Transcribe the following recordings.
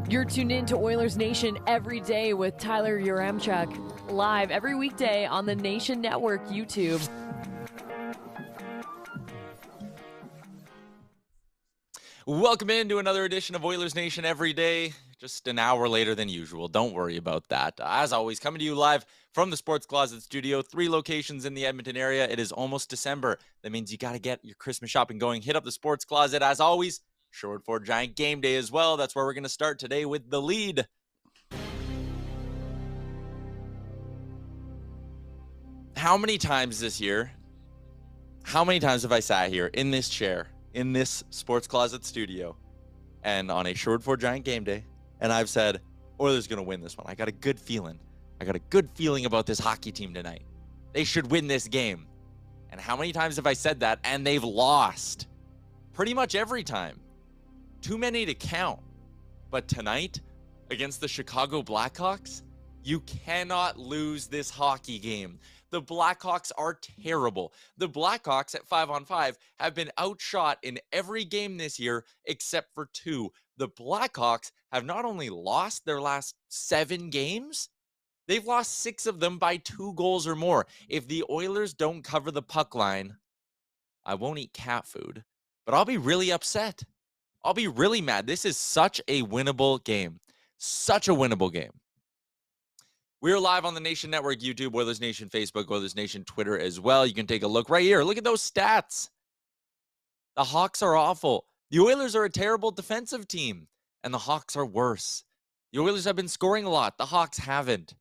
You're tuned in to Oilers Nation every day with Tyler Yaremchuk, live every weekday on the Nation Network YouTube. Welcome into another edition of Oilers Nation Everyday, just an hour later than usual. Don't worry about that. As always, coming to you live from the Sports Closet Studio, 3 locations in the Edmonton area. It is almost December. That means you got to get your Christmas shopping going. Hit up the Sports Closet. As always, Sherwood for Giant Game Day as well. That's where we're going to start today with the lead. How many times this year, how many times have I sat here in this chair, in this Sports Closet studio, and on a Sherwood for Giant Game Day, and I've said, Oilers going to win this one. I got a good feeling. I got a good feeling about this hockey team tonight. They should win this game. And how many times have I said that, and they've lost? Pretty much every time. Too many to count. But tonight, against the Chicago Blackhawks, you cannot lose this hockey game. The Blackhawks are terrible. The Blackhawks at 5-on-5 have been outshot in every game this year except for 2. The Blackhawks have not only lost their last 7 games, they've lost 6 of them by 2 goals or more. If the Oilers don't cover the puck line, I won't eat cat food, but I'll be really upset. I'll be really mad. This is such a winnable game. Such a winnable game. We're live on the Nation Network, YouTube, Oilers Nation Facebook, Oilers Nation Twitter as well. You can take a look right here. Look at those stats. The Hawks are awful. The Oilers are a terrible defensive team, and the Hawks are worse. The Oilers have been scoring a lot. The Hawks haven't.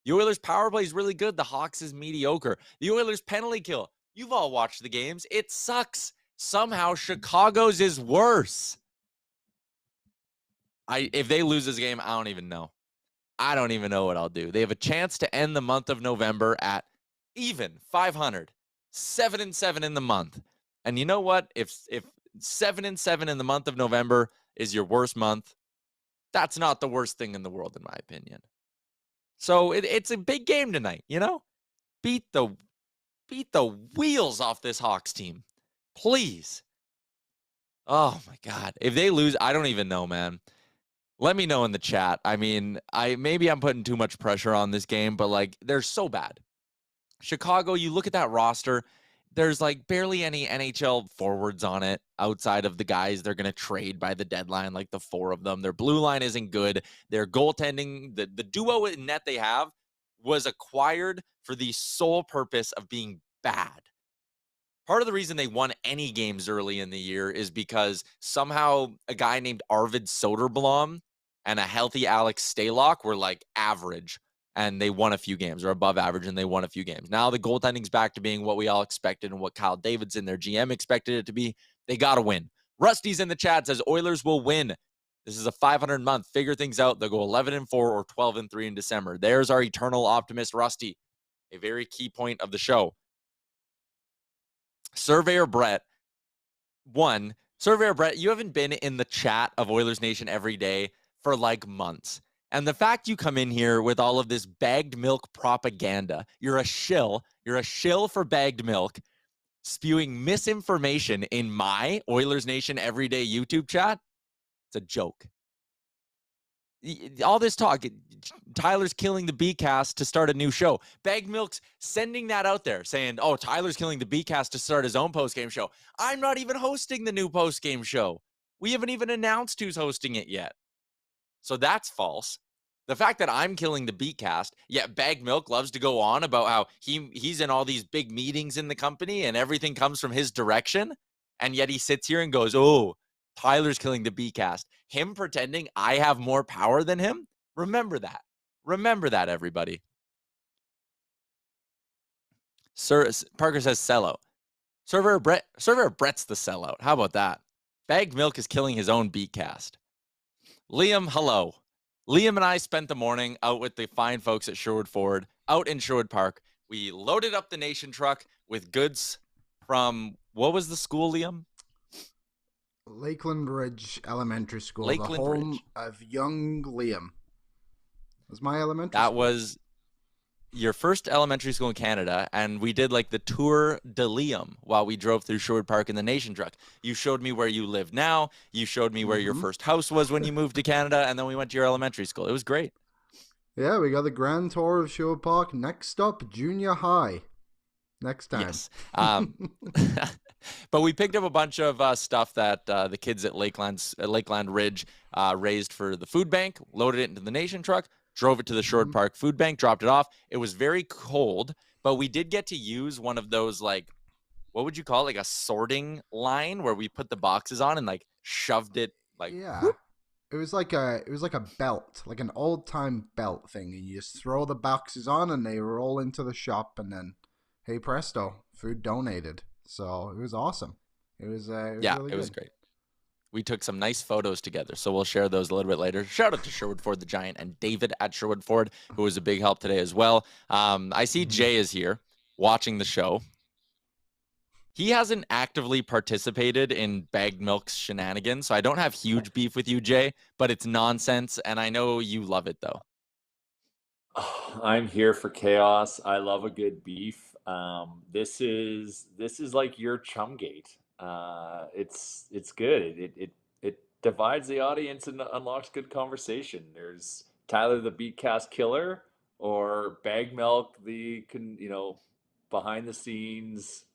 The Oilers' power play is really good. The Hawks is mediocre. The Oilers' penalty kill. You've all watched the games. It sucks. Somehow, Chicago's is worse. If they lose this game, I don't even know. I don't even know what I'll do. They have a chance to end the month of November at even 500, 7-7 in the month. And you know what? If 7-7 in the month of November is your worst month, that's not the worst thing in the world, in my opinion. So it's a big game tonight, you know? Beat the wheels off this Hawks team. Please. Oh, my God. If they lose, I don't even know, man. Let me know in the chat. I mean, maybe I'm putting too much pressure on this game, but, like, they're so bad. Chicago, you look at that roster, there's, like, barely any NHL forwards on it outside of the guys they're going to trade by the deadline, like the 4 of them. Their blue line isn't good. Their goaltending, the duo in net they have was acquired for the sole purpose of being bad. Part of the reason they won any games early in the year is because somehow a guy named Arvid Soderblom and a healthy Alex Stalock were like average, and they won a few games, or above average, and they won a few games. Now the goaltending's back to being what we all expected and what Kyle Davidson, their GM, expected it to be. They got to win. Rusty's in the chat, says Oilers will win. This is a 500 month. Figure things out. They'll go 11-4 or 12-3 in December. There's our eternal optimist, Rusty. A very key point of the show. Surveyor Brett, you haven't been in the chat of Oilers Nation every day for like months. And the fact you come in here with all of this bagged milk propaganda, you're a shill for bagged milk, spewing misinformation in my Oilers Nation Everyday YouTube chat. It's a joke. All this talk, Tyler's killing the B-cast to start a new show. Bagged Milk's sending that out there, saying, oh, Tyler's killing the B-cast to start his own post-game show. I'm not even hosting the new post-game show. We haven't even announced who's hosting it yet. So that's false. The fact that I'm killing the B-cast, yet Bagged Milk loves to go on about how he's in all these big meetings in the company and everything comes from his direction, and yet he sits here and goes, oh, Tyler's killing the B-cast. Him pretending I have more power than him? Remember that. Remember that, everybody. Parker says sellout. Surveyor Brett's the sellout. How about that? Bagged Milk is killing his own B-cast. Liam, hello. Liam and I spent the morning out with the fine folks at Sherwood Ford, out in Sherwood Park. We loaded up the Nation truck with goods from, what was the school, Liam? Lakeland Ridge Elementary School, Lakeland the home Ridge. of young Liam. Was my elementary That school. was your first elementary school in Canada, and we did like the Tour de Liam while we drove through Sherwood Park in the Nation truck. You showed me where you live now. You showed me where your first house was when you moved to Canada, and then we went to your elementary school. It was great. Yeah, we got the grand tour of Sherwood Park. Next up, junior high. Next time. Yes. But we picked up a bunch of stuff that the kids at Lakeland Ridge raised for the food bank, loaded it into the Nation truck, drove it to the Sherwood Park food bank, dropped it off. It was very cold, but we did get to use one of those, like, what would you call it? Like a sorting line where we put the boxes on and like shoved it like, Yeah. whoop. It was like a belt, like an old time belt thing, and you just throw the boxes on and they roll into the shop, and then hey presto, food donated. So it was awesome. It was really it was good. great. We took some nice photos together, so we'll share those a little bit later. Shout out to Sherwood Ford the Giant and David at Sherwood Ford, who was a big help today as well. I see Jay is here watching the show. He hasn't actively participated in bagged milk's shenanigans, so I don't have huge beef with you, Jay, but it's nonsense, and I know you love it, though. I'm here for chaos. I love a good beef. This is like your Chumgate. It's good. It divides the audience and unlocks good conversation. There's Tyler the Beatcast killer, or Bag Milk the behind the scenes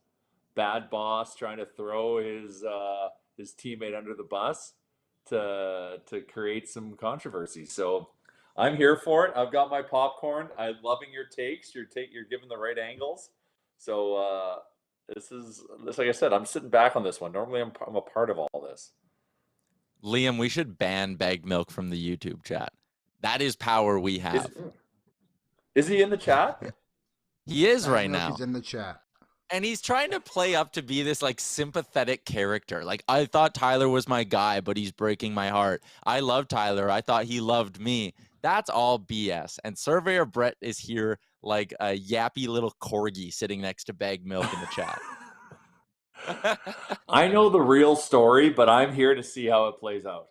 bad boss trying to throw his teammate under the bus to create some controversy. So I'm here for it. I've got my popcorn. I'm loving your takes. You're giving the right angles. So this like I said, I'm sitting back on this one. Normally I'm a part of all this. Liam, we should ban bagged milk from the YouTube chat. That is power we have. Is he in the chat? He is Bag right Milk now. is in the chat. And he's trying to play up to be this like sympathetic character. Like, I thought Tyler was my guy, but he's breaking my heart. I love Tyler. I thought he loved me. That's all BS. And Surveyor Brett is here like a yappy little corgi sitting next to bagged milk in the chat. I know the real story, but I'm here to see how it plays out.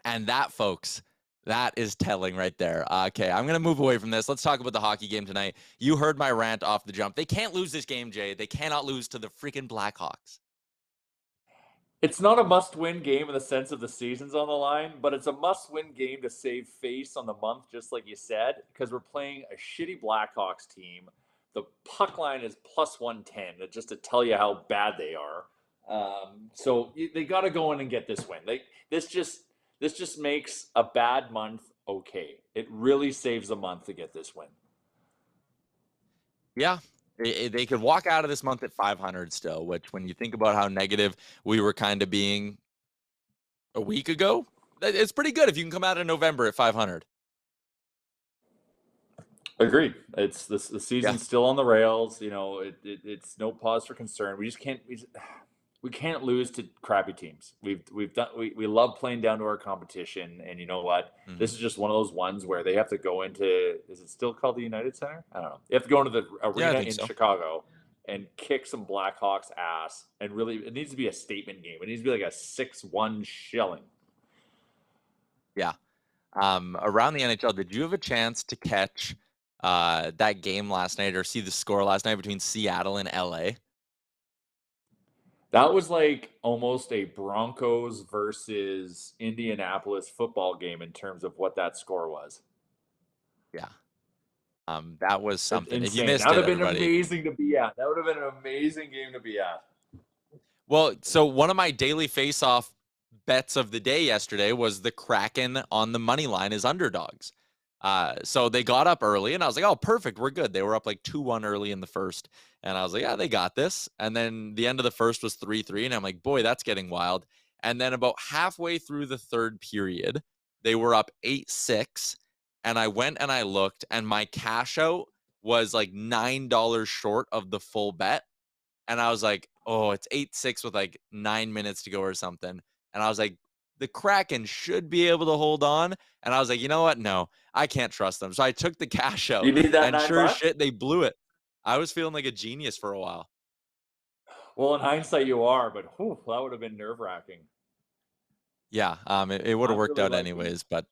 And that, folks, that is telling right there. Okay, I'm going to move away from this. Let's talk about the hockey game tonight. You heard my rant off the jump. They can't lose this game, Jay. They cannot lose to the freaking Blackhawks. It's not a must-win game in the sense of the season's on the line, but it's a must-win game to save face on the month, just like you said, because we're playing a shitty Blackhawks team. The puck line is plus 110, just to tell you how bad they are. So they got to go in and get this win. This just makes a bad month okay. It really saves a month to get this win. Yeah, they could walk out of this month at 500 still, which when you think about how negative we were kind of being a week ago, it's pretty good if you can come out in November at 500. Agreed. It's the season's still on the rails. It's no pause for concern. We can't lose to crappy teams. We love playing down to our competition, and you know what? Mm-hmm. This is just one of those ones where they have to go into. Is it still called the United Center? I don't know. You have to go into the arena in Chicago and kick some Blackhawks ass, and really, it needs to be a statement game. It needs to be like a 6-1 shelling. Yeah. Around the NHL, did you have a chance to catch that game last night or see the score last night between Seattle and LA? That was like almost a Broncos versus Indianapolis football game in terms of what that score was. Yeah. That was something. Insane. If you missed that would it, have been amazing to be at. That would have been an amazing game to be at. Well, so one of my daily face-off bets of the day yesterday was the Kraken on the money line as underdogs. So they got up early, and I was like, oh, perfect, we're good. They were up like 2-1 early in the first, and I was like, yeah, they got this. And then the end of the first was 3-3, and I'm like, boy, that's getting wild. And then about halfway through the third period, they were up 8-6, and I went and I looked, and my cash out was like $9 short of the full bet. And I was like, oh, it's 8-6 with like 9 minutes to go or something. And I was like, the Kraken should be able to hold on. And I was like, you know what? No, I can't trust them. So I took the cash out. You need that, and sure as shit, they blew it. I was feeling like a genius for a while. Well, in hindsight, you are, but that would have been nerve-wracking. Yeah, it would have worked out anyways. But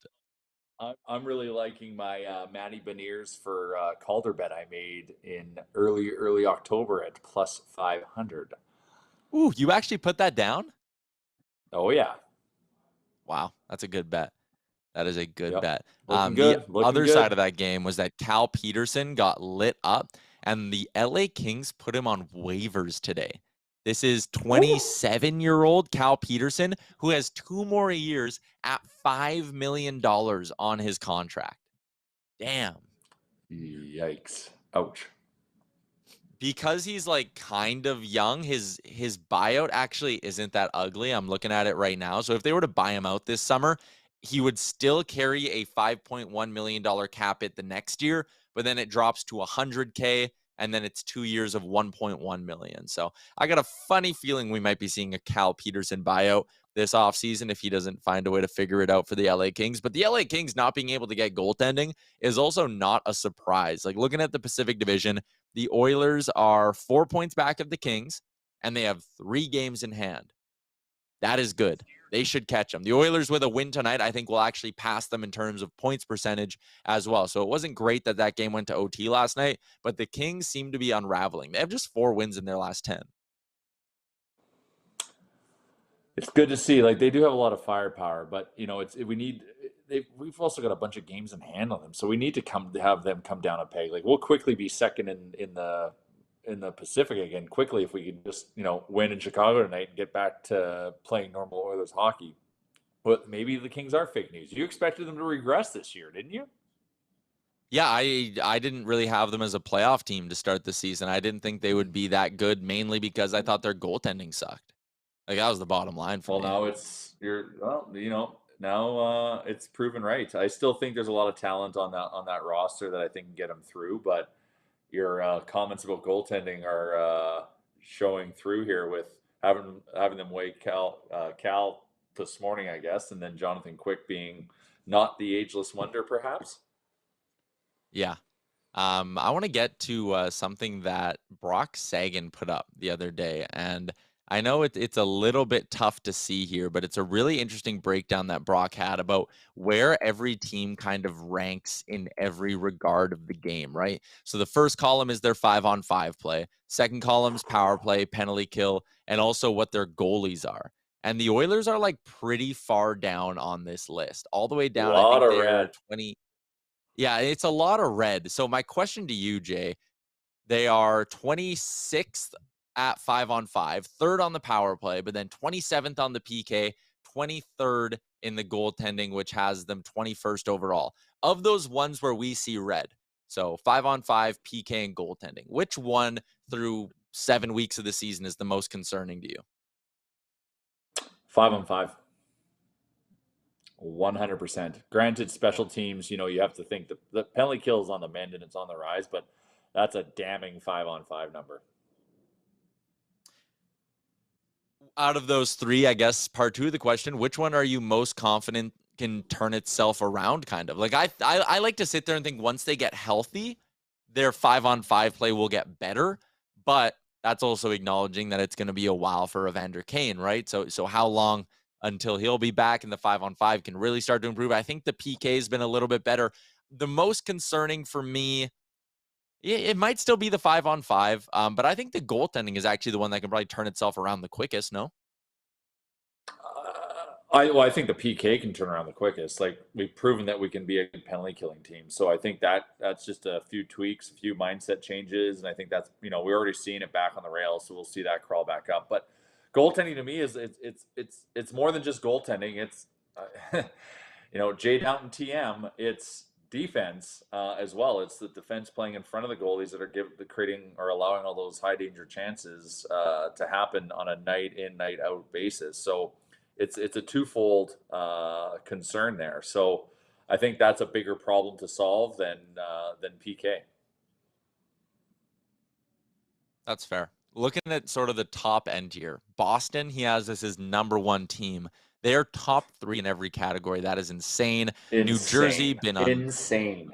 I'm really liking my Matty Beniers for Calder bet I made in early October at plus 500. Ooh, you actually put that down? Oh yeah, Wow, that's a good bet. That is a good yep, bet. looking The good, looking other side good. of that game was that Cal Peterson got lit up, and the LA Kings put him on waivers today. This is 27-year-old Cal Peterson, who has 2 more years at $5 million on his contract. Damn. Yikes! Ouch. Because he's like kind of young, his buyout actually isn't that ugly. I'm looking at it right now. So if they were to buy him out this summer, he would still carry a $5.1 million cap hit the next year, but then it drops to 100K, and then it's 2 years of 1.1 million. So I got a funny feeling we might be seeing a Cal Peterson buyout this offseason if he doesn't find a way to figure it out for the LA Kings. But the LA Kings not being able to get goaltending is also not a surprise. Like looking at the Pacific Division, the Oilers are 4 points back of the Kings, and they have 3 games in hand. That is good. They should catch them. The Oilers with a win tonight, I think, will actually pass them in terms of points percentage as well. So it wasn't great that that game went to OT last night, but the Kings seem to be unraveling. They have just 4 wins in their last 10. It's good to see. Like they do have a lot of firepower, but we've also got a bunch of games in hand on them, so we need to have them come down a peg. Like we'll quickly be second in the Pacific again quickly if we can just win in Chicago tonight and get back to playing normal Oilers hockey. But maybe the Kings are fake news. You expected them to regress this year, didn't you? Yeah, I didn't really have them as a playoff team to start the season. I didn't think they would be that good, mainly because I thought their goaltending sucked. Like that was the bottom line for Well, me. now now it's proven right. I still think there's a lot of talent on that roster that I think can get them through, but your comments about goaltending are showing through here with having them weigh Cal this morning, I guess, and then Jonathan Quick being not the ageless wonder, perhaps. Yeah. I want to get to something that Brock Sagan put up the other day, and I know it's a little bit tough to see here, but it's a really interesting breakdown that Brock had about where every team kind of ranks in every regard of the game, right? So the first column is their 5-on-5 play, second column's power play, penalty kill, and also what their goalies are. And the Oilers are like pretty far down on this list, all the way A down. I lot think of they're red. 20. Yeah, it's a lot of red. So my question to you, Jay, they are 26th at 5-on-5, third on the power play, but then 27th on the PK, 23rd in the goaltending, which has them 21st overall. Of those ones where we see red, so 5-on-5, PK, and goaltending, which one through 7 weeks of the season is the most concerning to you? 5-on-5. 100%. Granted, special teams, you have to think the penalty kill is on the mend and it's on the rise, but that's a damning 5-on-5 number. Out of those 3, I guess part 2 of the question, which one are you most confident can turn itself around? Kind of like I like to sit there and think once they get healthy, their 5-on-5 play will get better, but that's also acknowledging that it's going to be a while for Evander Kane, right? So how long until he'll be back and the 5-on-5 can really start to improve? I think the PK has been a little bit better. The most concerning for me, it might still be the 5-on-5, but I think the goaltending is actually the one that can probably turn itself around the quickest, no? I think the PK can turn around the quickest. Like we've proven that we can be a good penalty killing team. So I think that's just a few tweaks, a few mindset changes, and I think that's we're already seeing it back on the rails, so we'll see that crawl back up. But goaltending to me is it's more than just goaltending. It's Jay Downton TM. It's defense as well. It's the defense playing in front of the goalies that are creating or allowing all those high danger chances to happen on a night in night out basis. So it's a twofold concern there. So I think that's a bigger problem to solve than PK. That's fair. Looking at sort of the top end here, Boston, he has as his number 1 team. They are top 3 in every category. That is insane. New Jersey been insane.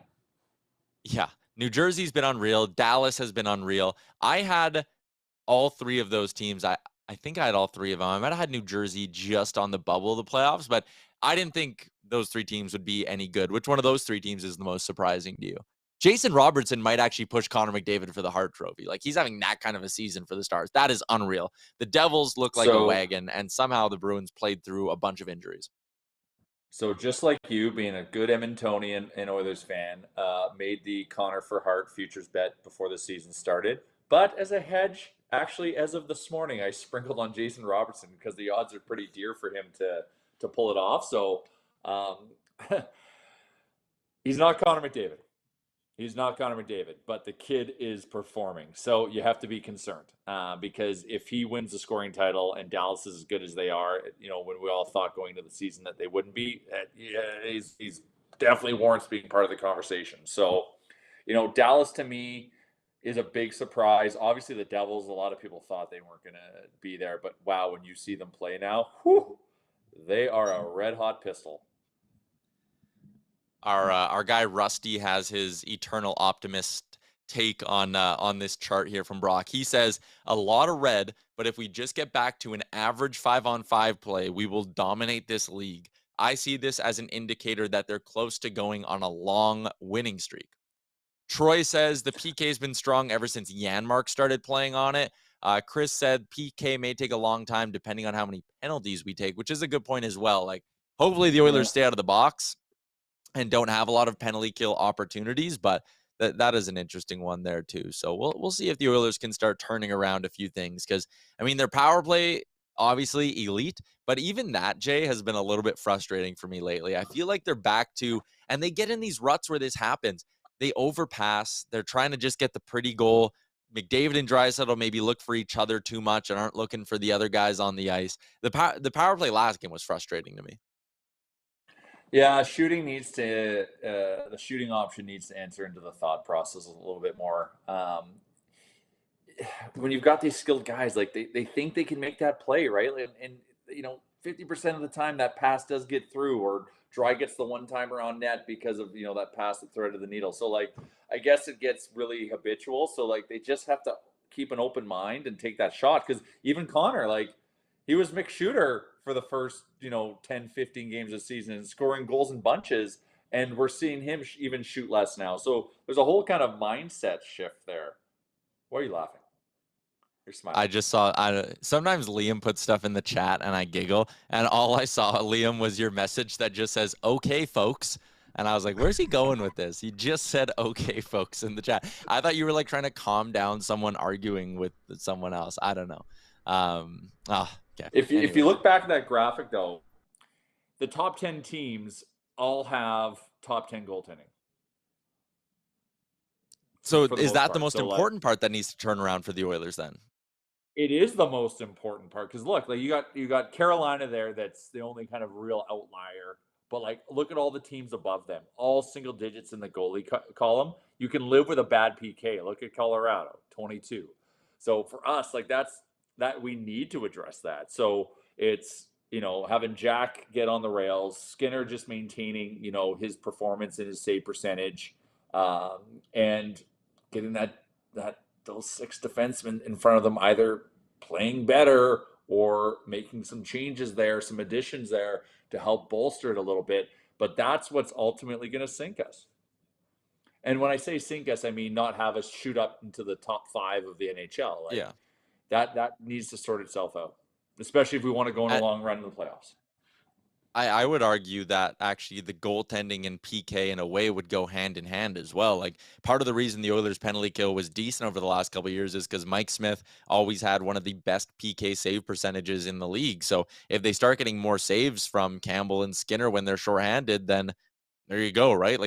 Yeah, New Jersey's been unreal. Dallas has been unreal. I had all 3 of those teams. I think I had all 3 of them. I might have had New Jersey just on the bubble of the playoffs, but I didn't think those three teams would be any good. Which one of those three teams is the most surprising to you? Jason Robertson might actually push Connor McDavid for the Hart Trophy. Like, he's having that kind of a season for the Stars. That is unreal. The Devils look like a wagon, and somehow the Bruins played through a bunch of injuries. So just like you, being a good Edmontonian and Oilers fan, made the Connor for Hart futures bet before the season started. But as a hedge, actually, as of this morning, I sprinkled on Jason Robertson because the odds are pretty dear for him to pull it off. So he's not Connor McDavid. He's not Connor McDavid, but the kid is performing. So you have to be concerned because if he wins the scoring title and Dallas is as good as they are, when we all thought going into the season that they wouldn't be, he's definitely warrants being part of the conversation. So, Dallas to me is a big surprise. Obviously, the Devils, a lot of people thought they weren't going to be there, but wow, when you see them play now, they are a red hot pistol. Our guy Rusty has his eternal optimist take on this chart here from Brock. He says a lot of red, but if we just get back to an average 5-on-5 play, we will dominate this league. I see this as an indicator that they're close to going on a long winning streak. Troy says the PK has been strong ever since Janmark started playing on it. Chris said PK may take a long time depending on how many penalties we take, which is a good point as well. Like, hopefully the Oilers stay out of the box and don't have a lot of penalty kill opportunities, but that is an interesting one there too. So we'll see if the Oilers can start turning around a few things, because I mean, their power play obviously elite, but even that, Jay, has been a little bit frustrating for me lately. I feel like they're back to, and they get in these ruts where this happens. They overpass. They're trying to just get the pretty goal. McDavid and Draisaitl maybe look for each other too much and aren't looking for the other guys on the ice. The power play last game was frustrating to me. Yeah, the shooting option needs to enter into the thought process a little bit more. When you've got these skilled guys, like they think they can make that play, right? And 50% of the time that pass does get through, or Dry gets the one-timer on net because of, that pass that threaded the needle. So, I guess it gets really habitual. So, they just have to keep an open mind and take that shot. Because even Connor, he was mixed shooter for the first, 10, 15 games of the season and scoring goals in bunches. And we're seeing him even shoot less now. So there's a whole kind of mindset shift there. Why are you laughing? You're smiling. I just saw, sometimes Liam puts stuff in the chat and I giggle. And all I saw, Liam, was your message that just says, "Okay, folks." And I was like, where's he going with this? He just said, "Okay, folks," in the chat. I thought you were trying to calm down someone arguing with someone else. I don't know. Okay. If you look back at that graphic, though, the top 10 teams all have top 10 goaltending. So is that the most important part that needs to turn around for the Oilers then? It is the most important part, because look, you got Carolina there. That's the only kind of real outlier. But look at all the teams above them, all single digits in the goalie column. You can live with a bad PK. Look at Colorado, 22. So for us, that we need to address that. So it's, having Jack get on the rails, Skinner just maintaining, his performance and his save percentage, and getting those six defensemen in front of them either playing better or making some changes there, some additions there to help bolster it a little bit. But that's what's ultimately going to sink us. And when I say sink us, I mean not have us shoot up into the top 5 of the NHL. Yeah. That needs to sort itself out, especially if we want to go on a long run in the playoffs. I would argue that actually the goaltending and PK in a way would go hand in hand as well. Part of the reason the Oilers penalty kill was decent over the last couple of years is because Mike Smith always had one of the best PK save percentages in the league. So if they start getting more saves from Campbell and Skinner when they're shorthanded, then there you go, right?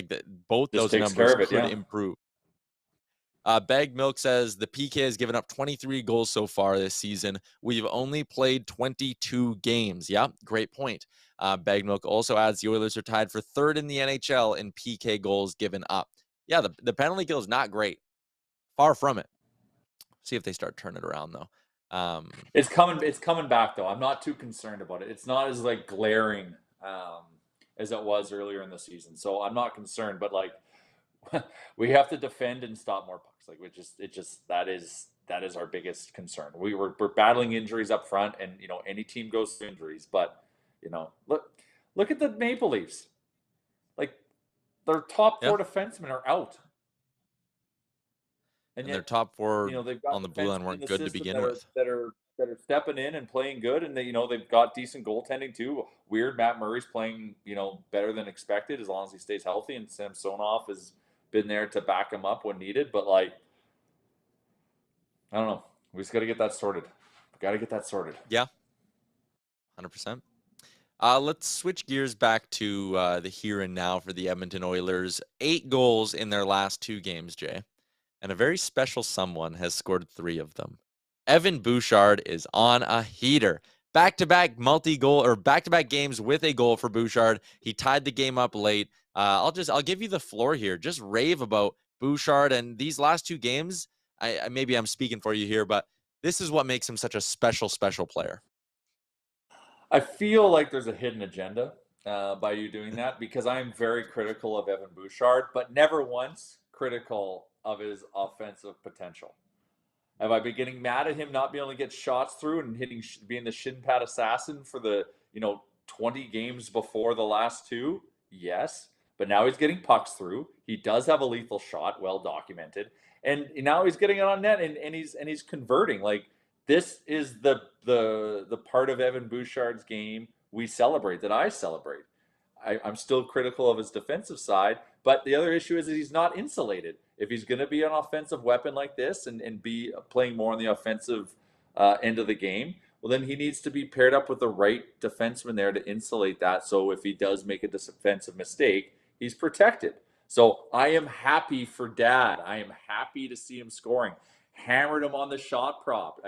Both those numbers could improve. Bag Milk says the PK has given up 23 goals so far this season. We've only played 22 games. Yeah, great point. Bag Milk also adds the Oilers are tied for 3rd in the NHL in PK goals given up. Yeah, the penalty kill is not great. Far from it. See if they start turning it around, though. It's coming back, though. I'm not too concerned about it. It's not as glaring as it was earlier in the season. So I'm not concerned, but we have to defend and stop more pucks. That is our biggest concern. We're battling injuries up front, and any team goes through injuries, but look at the Maple Leafs. their top Yeah. four defensemen are out. And yet, their top four they've got on the blue line defensemen in weren't the good to system begin that are with. that are that are stepping in and playing good, and they've got decent goaltending too. Weird, Matt Murray's playing better than expected as long as he stays healthy, and Samsonov has been there to back him up when needed. But like, I don't know, we just got to get that sorted. We got to get that sorted. Yeah, 100%. Let's switch gears back to the here and now for the Edmonton Oilers. 8 goals in their last 2 games, Jay. And a very special someone has scored 3 of them. Evan Bouchard is on a heater. Back-to-back multi-goal or back-to-back games with a goal for Bouchard. He tied the game up late. I'll give you the floor here. Just rave about Bouchard and these last 2 games. Maybe I'm speaking for you here, but this is what makes him such a special, special player. I feel like there's a hidden agenda by you doing that, because I'm very critical of Evan Bouchard, but never once critical of his offensive potential. Have I been getting mad at him not being able to get shots through and being the shin pad assassin for the 20 games before the last 2? Yes, but now he's getting pucks through. He does have a lethal shot, well documented, and now he's getting it on net, and he's converting. Like, this is the part of Evan Bouchard's game we celebrate, that I celebrate. I'm still critical of his defensive side, but the other issue is that he's not insulated. If he's going to be an offensive weapon like this and be playing more on the offensive end of the game, well, then he needs to be paired up with the right defenseman there to insulate that. So if he does make a defensive mistake, he's protected. So I am happy for Dad. I am happy to see him scoring. Hammered him on the shot prop.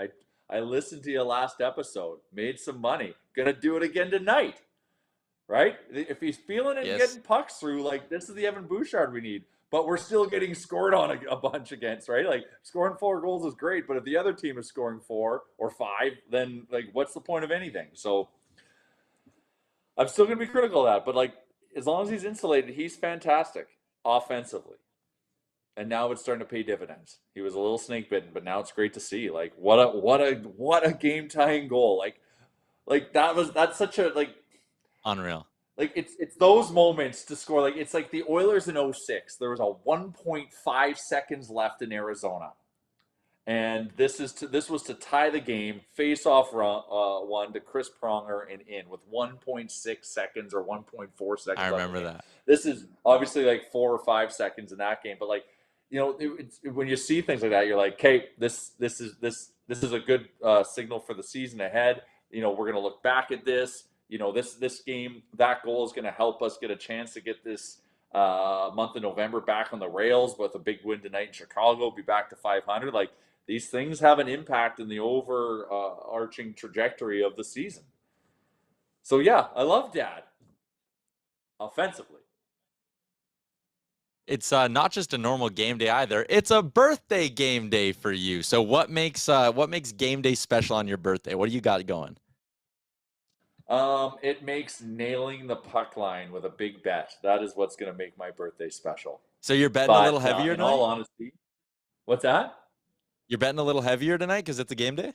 I listened to you last episode, made some money. Gonna do it again tonight. Right? If he's feeling it and getting pucks through, like, this is the Evan Bouchard we need. But we're still getting scored on a bunch against, right? Like, scoring 4 goals is great, but if the other team is scoring 4 or 5, then, like, what's the point of anything? So I'm still going to be critical of that. But, like, as long as he's insulated, he's fantastic offensively. And now it's starting to pay dividends. He was a little snake bitten, but now it's great to see. Like, what a game tying goal. Like that's such a, like, unreal. Like, it's those moments to score. Like, it's like the Oilers in 06. There was a 1.5 seconds left in Arizona, and this was to tie the game. Face-off one to Chris Pronger and in with 1.6 seconds or 1.4 seconds. I remember that. This is obviously like 4 or 5 seconds in that game, but like, when you see things like that, you're like, okay, this is a good signal for the season ahead. We're gonna look back at this. This game, that goal is going to help us get a chance to get this month of November back on the rails with a big win tonight in Chicago, be back to 500. Like, these things have an impact in the overarching trajectory of the season. So, yeah, I love Dad offensively. It's not just a normal game day either. It's a birthday game day for you. So what makes game day special on your birthday? What do you got going? It makes nailing the puck line with a big bet. That is what's going to make my birthday special. So you're betting a little heavier in tonight? all honesty. What's that? You're betting a little heavier tonight because it's a game day?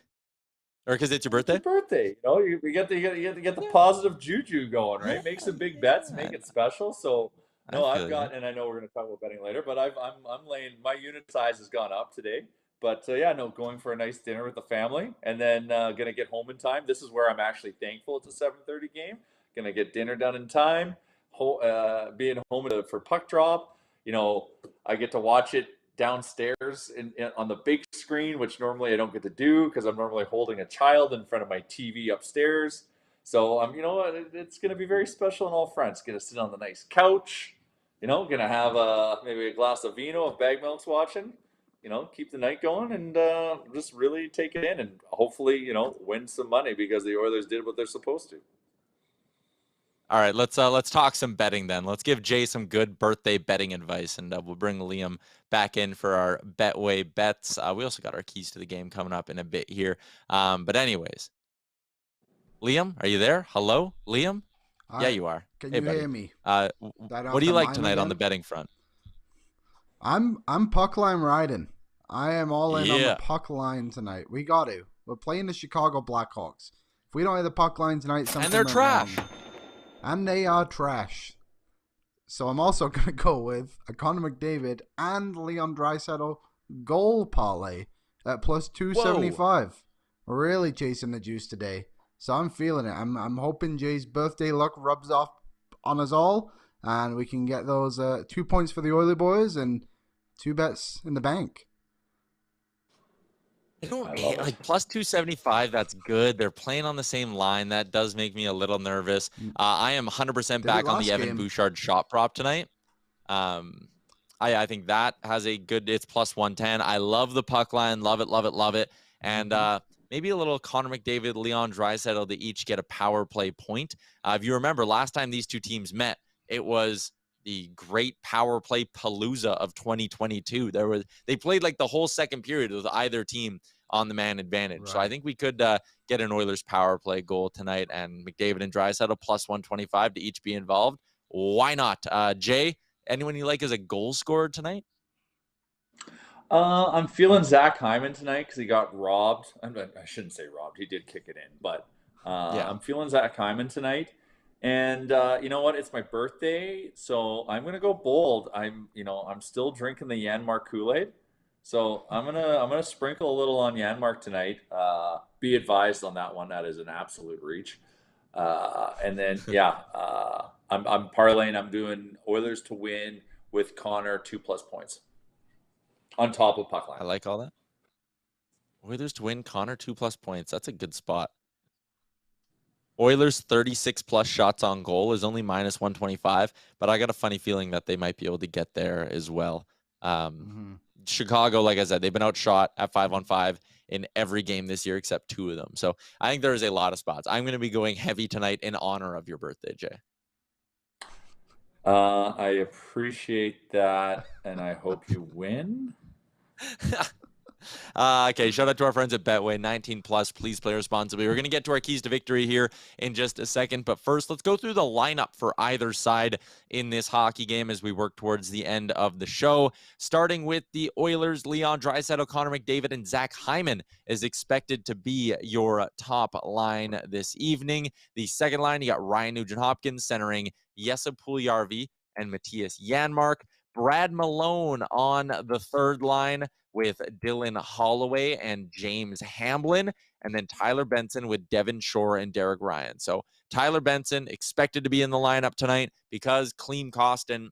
Or because it's your birthday? It's your birthday. You get to get the positive juju going, right? Make some big bets, make it special. So, no, I've got, and I know we're going to talk about betting later, but I'm laying, my unit size has gone up today. But going for a nice dinner with the family, and then gonna get home in time. This is where I'm actually thankful it's a 7:30 game. Gonna get dinner done in time. Being home for puck drop. I get to watch it downstairs on the big screen, which normally I don't get to do because I'm normally holding a child in front of my TV upstairs. So it's gonna be very special on all fronts. Gonna sit on the nice couch. Gonna have maybe a glass of vino if Bag Milk's watching. Keep the night going and just really take it in and hopefully, win some money because the Oilers did what they're supposed to. All right, let's talk some betting then. Let's give Jay some good birthday betting advice, and we'll bring Liam back in for our Betway bets. We also got our keys to the game coming up in a bit here. But anyways, Liam, are you there? Hello, Liam? Yeah, you are. Can you hear me? What do you like tonight on the betting front? I'm puck line riding. I am all in on the puck line tonight. We got to. We're playing the Chicago Blackhawks. If we don't hit the puck line tonight, something and they're trash. Wrong. And they are trash. So I'm also going to go with a Connor McDavid and Leon Draisaitl goal parlay at plus 275. We're really chasing the juice today. So I'm feeling it. I'm hoping Jay's birthday luck rubs off on us all, and we can get those 2 points for the Oiler boys and 2 bets in the bank. I don't hate, like plus 275. That's good. They're playing on the same line. That does make me a little nervous. I am 100% back on the Evan Bouchard shot prop tonight. I think that has a good, it's plus 110. I love the puck line. Love it, love it, love it. And maybe a little Connor McDavid, Leon Draisaitl to each get a power play point. If you remember, last time these two teams met, it was the great power play palooza of 2022. They played like the whole second period with either team on the man advantage. Right. So I think we could get an Oilers power play goal tonight, and McDavid and Draisaitl plus 125 to each be involved. Why not? Jay, anyone you like as a goal scorer tonight? I'm feeling Zach Hyman tonight because he got robbed. I shouldn't say robbed. He did kick it in, but yeah. I'm feeling Zach Hyman tonight. And you know what? It's my birthday, so I'm gonna go bold. I'm still drinking the Yaremchuk Kool-Aid, so I'm gonna sprinkle a little on Yaremchuk tonight. Be advised on that one. That is an absolute reach. And then I'm parlaying. I'm doing Oilers to win with Connor 2+ points on top of puck line. I like all that. Oilers to win, Connor 2+ points. That's a good spot. Oilers 36+ shots on goal is only minus 125, but I got a funny feeling that they might be able to get there as well. Chicago, like I said, they've been outshot at 5-on-5 in every game this year except 2 of them. So I think there is a lot of spots. I'm going to be going heavy tonight in honor of your birthday, Jay. I appreciate that, and I hope you win. Okay, shout out to our friends at Betway, 19+. Please play responsibly. We're going to get to our keys to victory here in just a second, but first, let's go through the lineup for either side in this hockey game as we work towards the end of the show. Starting with the Oilers, Leon Draisaitl, Connor McDavid, and Zach Hyman is expected to be your top line this evening. The second line, you got Ryan Nugent-Hopkins centering Jesse Puljujärvi and Matthias Janmark. Brad Malone on the third line with Dylan Holloway and James Hamblin, and then Tyler Benson with Devin Shore and Derek Ryan. So Tyler Benson expected to be in the lineup tonight because Klim Kostin,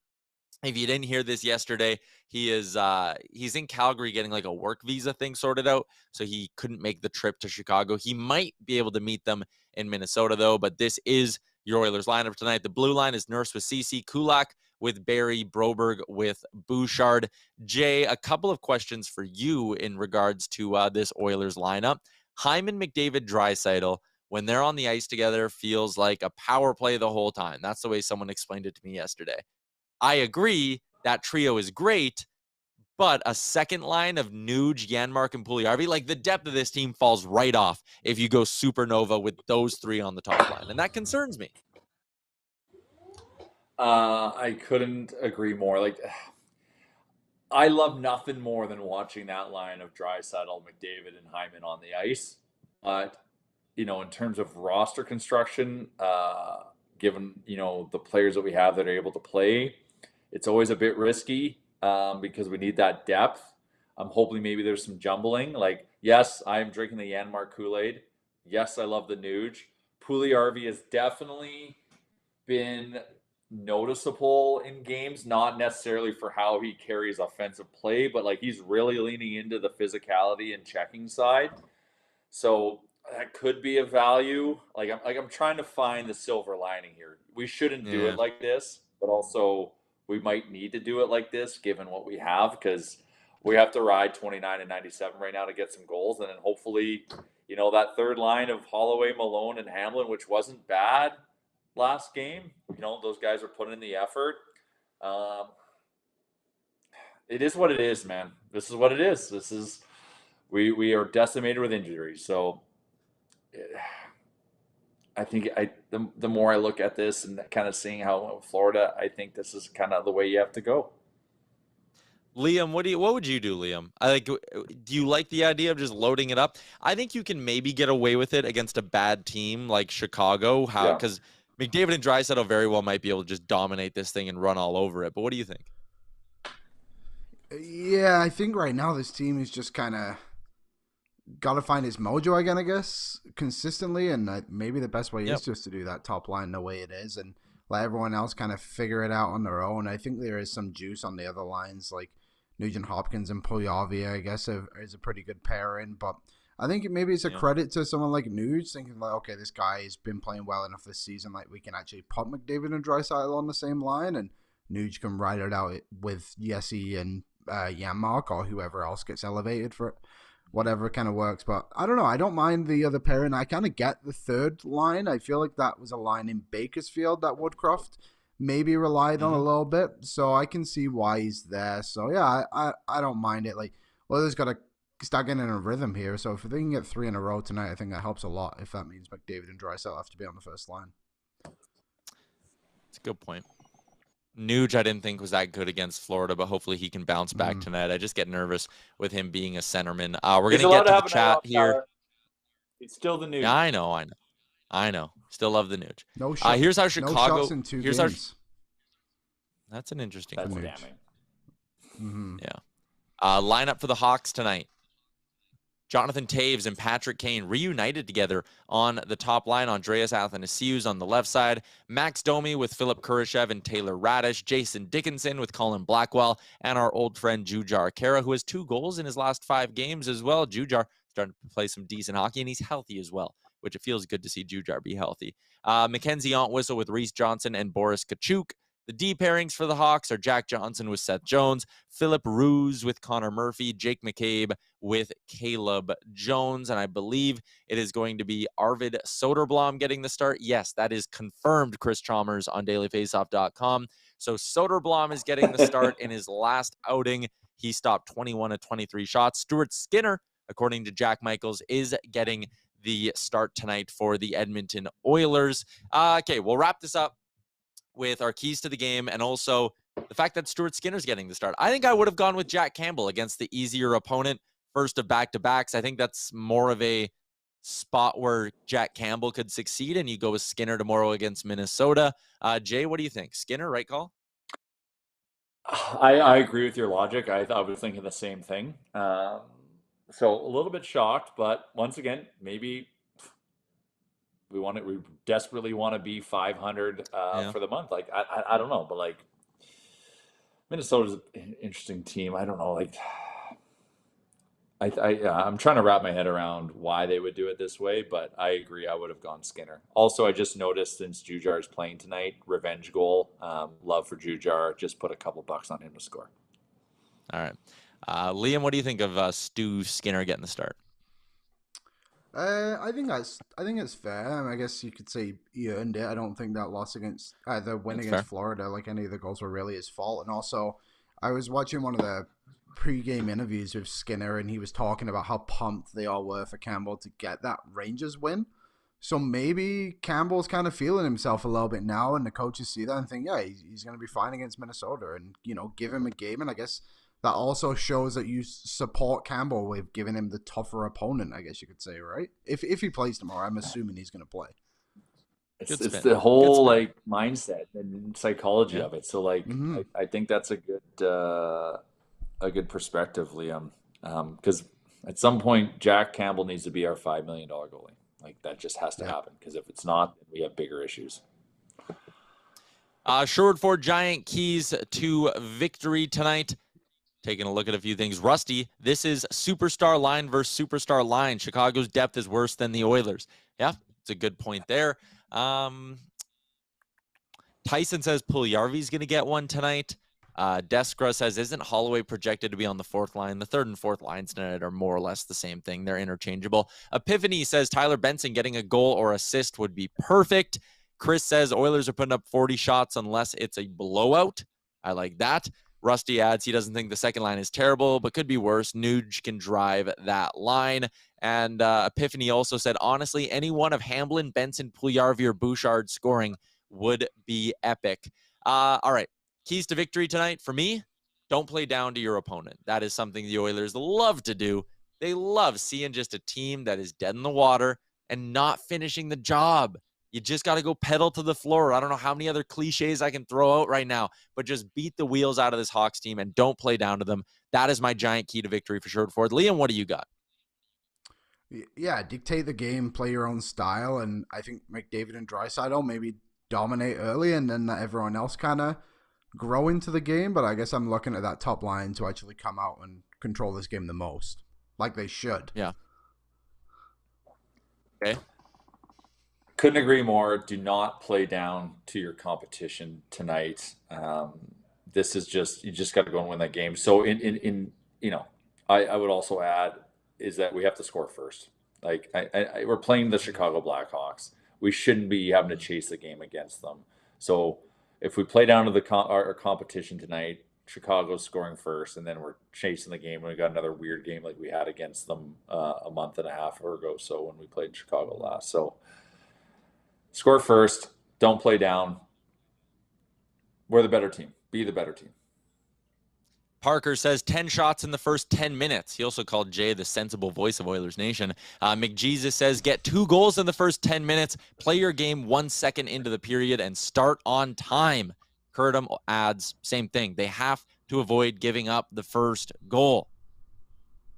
if you didn't hear this yesterday, he's in Calgary getting like a work visa thing sorted out, so he couldn't make the trip to Chicago. He might be able to meet them in Minnesota though, but this is your Oilers lineup tonight. The blue line is Nurse with Ceci, Kulak with Barry, Broberg with Bouchard. Jay, a couple of questions for you in regards to this Oilers lineup. Hyman, McDavid, Draisaitl, when they're on the ice together, feels like a power play the whole time. That's the way someone explained it to me yesterday. I agree, that trio is great, but a second line of Nuge, Janmark, and Puljujärvi, like the depth of this team falls right off if you go supernova with those 3 on the top line, and that concerns me. I couldn't agree more. Like, I love nothing more than watching that line of Draisaitl, McDavid, and Hyman on the ice. But, in terms of roster construction, given, the players that we have that are able to play, it's always a bit risky because we need that depth. I'm hoping maybe there's some jumbling. Like, yes, I am drinking the Yaremchuk Kool-Aid. Yes, I love the Nuge. Puljujärvi has definitely been noticeable in games, not necessarily for how he carries offensive play, but like he's really leaning into the physicality and checking side. So that could be a value. I'm trying to find the silver lining here. We shouldn't do it like this, but also we might need to do it like this given what we have, because we have to ride 29 and 97 right now to get some goals, and then hopefully, that third line of Holloway, Malone, and Hamblin, which wasn't bad last game, those guys are putting in the effort. It is what it is, man. This is what it is. We are decimated with injuries. So I think the more I look at this and kind of seeing how Florida, I think this is kind of the way you have to go. Liam, what would you do, Liam? Do you like the idea of just loading it up? I think you can maybe get away with it against a bad team like Chicago. Because McDavid and Draisaitl very well might be able to just dominate this thing and run all over it. But what do you think? Yeah, I think right now this team is just kind of got to find its mojo again, I guess, consistently. And maybe the best way is just to do that top line the way it is and let everyone else kind of figure it out on their own. I think there is some juice on the other lines, like Nugent-Hopkins and Puljujarvi, I guess, is a pretty good pairing. But I think maybe it's a credit to someone like Nuge, thinking like, okay, this guy has been playing well enough this season, like we can actually put McDavid and Draisaitl on the same line, and Nuge can ride it out with Jesse and Yaremchuk or whoever else gets elevated for it. Whatever kind of works. But I don't know. I don't mind the other pairing. I kind of get the third line. I feel like that was a line in Bakersfield that Woodcroft maybe relied on a little bit. So I can see why he's there. So yeah, I don't mind it. Like, Oilers got to start getting in a rhythm here. So if they can get 3 in a row tonight, I think that helps a lot. If that means McDavid and Draisaitl have to be on the first line. It's a good point. Nuge, I didn't think was that good against Florida, but hopefully he can bounce back tonight. I just get nervous with him being a centerman. We're going to get to the chat here. It's still the Nuge. Yeah, I know. Still love the Nuge. No shots. Here's how Chicago. No shots in 2 games. That's an interesting That's point. damning. Yeah. Lineup for the Hawks tonight. Jonathan Taves and Patrick Kane reunited together on the top line. Andreas Athanasiou on the left side. Max Domi with Philip Kurashev and Taylor Radish. Jason Dickinson with Colin Blackwell. And our old friend Jujhar Khaira, who has 2 goals in his last 5 games as well. Jujhar starting to play some decent hockey, and he's healthy as well, which it feels good to see Jujhar be healthy. Mackenzie Ontwistle with Reese Johnson and Boris Kachuk. The D pairings for the Hawks are Jack Johnson with Seth Jones, Philip Ruse with Connor Murphy, Jake McCabe with Caleb Jones, and I believe it is going to be Arvid Soderblom getting the start. Yes, that is confirmed, Chris Chalmers on dailyfaceoff.com. So Soderblom is getting the start in his last outing. He stopped 21 of 23 shots. Stuart Skinner, according to Jack Michaels, is getting the start tonight for the Edmonton Oilers. Okay, we'll wrap this up with our keys to the game and also the fact that Stuart Skinner's getting the start. I think I would have gone with Jack Campbell against the easier opponent, first of back-to-backs. I think that's more of a spot where Jack Campbell could succeed, and you go with Skinner tomorrow against Minnesota. Jay, what do you think? Skinner, right call? I agree with your logic. I was thinking the same thing. So a little bit shocked, but once again, maybe we desperately want to be 500 for the month. Like I don't know, but like Minnesota's an interesting team. I don't know. Like I'm trying to wrap my head around why they would do it this way, but I agree. I would have gone Skinner. Also, I just noticed since Jujhar is playing tonight, revenge goal. Love for Jujhar. Just put a couple bucks on him to score. All right, Liam, what do you think of Stu Skinner getting the start? I think it's fair. I guess you could say he earned it. I don't think that loss against the win That's against fair. Florida, like any of the goals, were really his fault. And also, I was watching one of the pre-game interviews with Skinner, and he was talking about how pumped they all were for Campbell to get that Rangers win. So maybe Campbell's kind of feeling himself a little bit now, and the coaches see that and think, yeah, he's going to be fine against Minnesota, and give him a game. And I guess that also shows that you support Campbell with giving him the tougher opponent, I guess you could say, right? If he plays tomorrow, I'm assuming he's going to play. It's the whole like mindset and psychology of it. So like I think that's a good perspective, Liam. Because at some point Jack Campbell needs to be our $5 million goalie. Like that just has to happen. Because if it's not, we have bigger issues. Sherwood Ford Giant keys to victory tonight. Taking a look at a few things. Rusty, this is superstar line versus superstar line. Chicago's depth is worse than the Oilers. Yeah, it's a good point there. Tyson says Puljujarvi's going to get one tonight. Deskra says, isn't Holloway projected to be on the 4th line? The 3rd and 4th lines tonight are more or less the same thing. They're interchangeable. Epiphany says Tyler Benson getting a goal or assist would be perfect. Chris says Oilers are putting up 40 shots unless it's a blowout. I like that. Rusty adds he doesn't think the second line is terrible, but could be worse. Nuge can drive that line. And Epiphany also said, honestly, any one of Hamblin, Benson, Puljujarvi, or Bouchard scoring would be epic. All right. Keys to victory tonight for me, don't play down to your opponent. That is something the Oilers love to do. They love seeing just a team that is dead in the water and not finishing the job. You just got to go pedal to the floor. I don't know how many other cliches I can throw out right now, but just beat the wheels out of this Hawks team and don't play down to them. That is my giant key to victory for Sherwood. Liam, what do you got? Yeah, dictate the game, play your own style, and I think McDavid and Draisaitl maybe dominate early, and then let everyone else kind of grow into the game. But I guess I'm looking at that top line to actually come out and control this game the most, like they should. Yeah. Okay. Couldn't agree more. Do not play down to your competition tonight. This is just, you just got to go and win that game. So I would also add is that we have to score first. Like we're playing the Chicago Blackhawks. We shouldn't be having to chase the game against them. So if we play down to our competition tonight, Chicago's scoring first, and then we're chasing the game. And we got another weird game like we had against them a month and a half ago. So when we played Chicago last, so score first. Don't play down. We're the better team. Be the better team. Parker says 10 shots in the first 10 minutes. He also called Jay the sensible voice of Oilers Nation. McJesus says get 2 goals in the first 10 minutes. Play your game 1 second into the period and start on time. Curtum adds, same thing. They have to avoid giving up the first goal.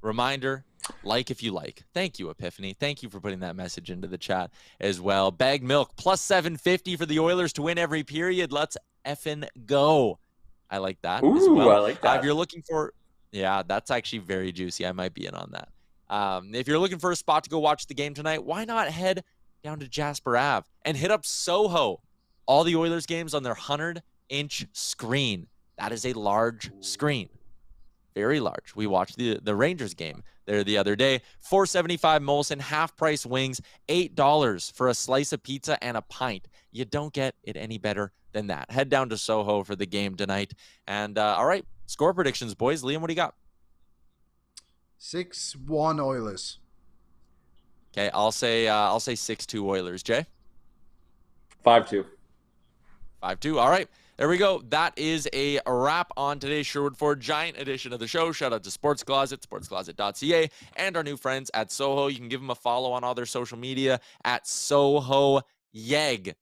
Reminder, like if you like. Thank you, Epiphany. Thank you for putting that message into the chat as well. Bag Milk, plus 750 for the Oilers to win every period. Let's effing go. I like that as well. I like that. If you're looking for, yeah, that's actually very juicy. I might be in on that. If you're looking for a spot to go watch the game tonight, why not head down to Jasper Ave and hit up Soho? All the Oilers games on their 100-inch screen. That is a large screen. Very large. We watched the Rangers game there the other day. $4.75 Molson, half-price wings, $8 for a slice of pizza and a pint. You don't get it any better than that. Head down to Soho for the game tonight. And all right, score predictions, boys. Liam, what do you got? 6-1 Oilers. Okay, I'll say 6-2 Oilers. Jay? 5-2. 5-2. All right. There we go. That is a wrap on today's Sherwood Ford Giant edition of the show. Shout out to Sports Closet, sportscloset.ca, and our new friends at Soho. You can give them a follow on all their social media at Soho Yeg.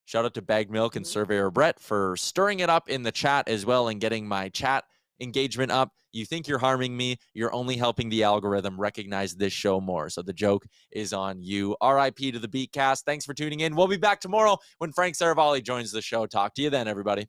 Shout out to Bag Milk and Surveyor Brett for stirring it up in the chat as well and getting my chat engagement up. You think you're harming me, you're only helping the algorithm recognize this show more. So the joke is on you. RIP to the Beatcast. Thanks for tuning in. We'll be back tomorrow when Frank Saravalli joins the show. Talk to you then, everybody.